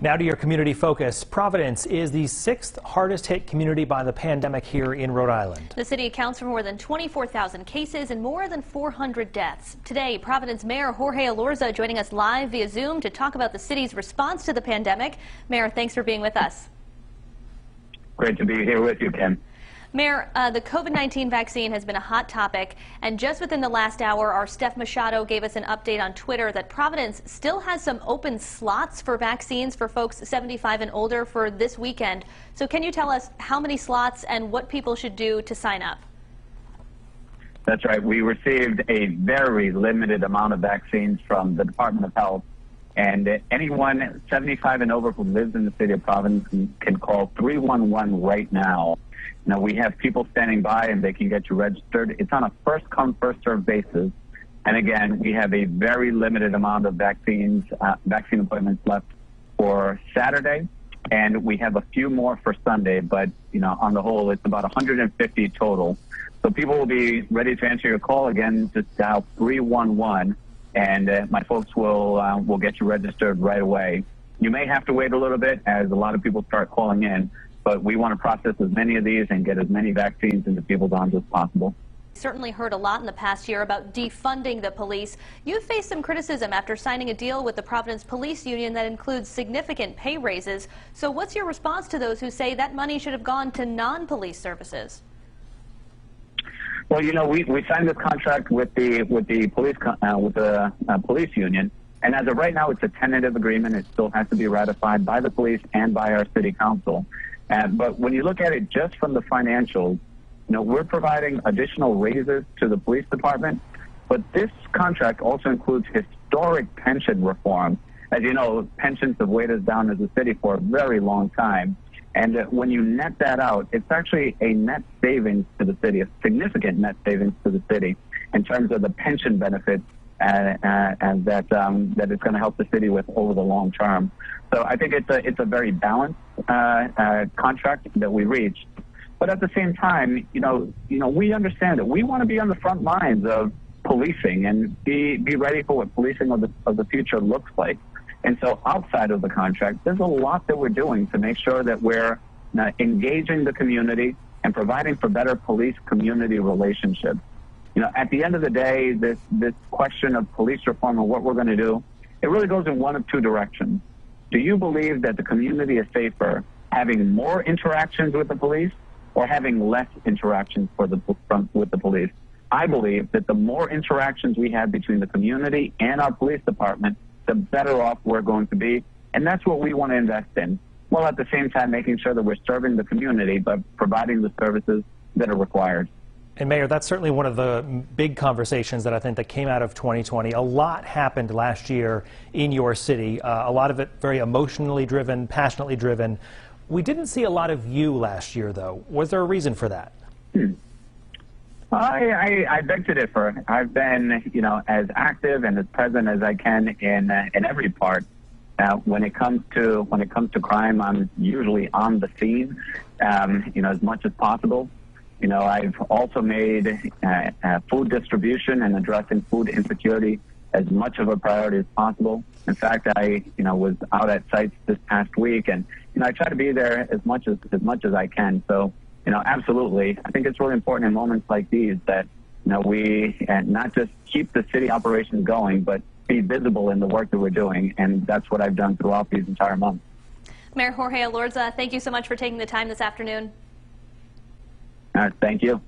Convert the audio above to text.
Now to your community focus. Providence is the 6th hardest hit community by the pandemic here in Rhode Island. The city accounts for more than 24,000 cases and more than 400 deaths. Today, Providence Mayor Jorge Elorza joining us live via Zoom to talk about the city's response to the pandemic. Mayor, thanks for being with us. Great to be here with you, Ken. Mayor, the COVID-19 vaccine has been a hot topic, and just within the last hour, our Steph Machado gave us an update on Twitter that Providence still has some open slots for vaccines for folks 75 and older for this weekend. So can you tell us how many slots and what people should do to sign up? That's right. We received a very limited amount of vaccines from the Department of Health, and anyone 75 and over who lives in the city of Providence can call 311 right now. Now, we have people standing by and they can get you registered. It's on a first-come, first-served basis. And again, we have a very limited amount of vaccine appointments left for Saturday, and we have a few more for Sunday. But, on the whole, it's about 150 total. So people will be ready to answer your call. Again, just dial 311, and my folks will get you registered right away. You may have to wait a little bit as a lot of people start calling in, but we want to process as many of these and get as many vaccines into people's arms as possible. Certainly heard a lot in the past year about defunding the police. You've faced some criticism after signing a deal with the Providence Police Union that includes significant pay raises. So what's your response to those who say that money should have gone to non-police services? Well, we signed this contract with the police union, and as of right now, it's a tentative agreement. It still has to be ratified by the police and by our city council. But when you look at it just from the financials, we're providing additional raises to the police department, but this contract also includes historic pension reform. As you know, pensions have weighed us down as a city for a very long time. And when you net that out, it's actually a net savings to the city, a significant net savings to the city in terms of the pension benefits and that it's going to help the city with over the long term. So I think it's a very balanced contract that we reached. But at the same time, we understand that we want to be on the front lines of policing and be ready for what policing of the future looks like. And so outside of the contract, there's a lot that we're doing to make sure that we're engaging the community and providing for better police-community relationships. At the end of the day, this question of police reform and what we're going to do, it really goes in one of two directions. Do you believe that the community is safer having more interactions with the police or having less interactions with the police? I believe that the more interactions we have between the community and our police department, the better off we're going to be. And that's what we want to invest in, while at the same time making sure that we're serving the community but providing the services that are required. And Mayor, that's certainly one of the big conversations that I think that came out of 2020. A lot happened last year in your city, a lot of it very emotionally driven, passionately driven. We didn't see a lot of you last year, though. Was there a reason for that? I beg to differ. I've been, as active and as present as I can in every part. When it comes to crime, I'm usually on the scene, as much as possible. I've also made food distribution and addressing food insecurity as much of a priority as possible. In fact, I was out at sites this past week, and I try to be there as much as I can. So, absolutely, I think it's really important in moments like these that we not just keep the city operations going, but be visible in the work that we're doing, and that's what I've done throughout these entire months. Mayor Jorge Elorza, thank you so much for taking the time this afternoon. Thank you.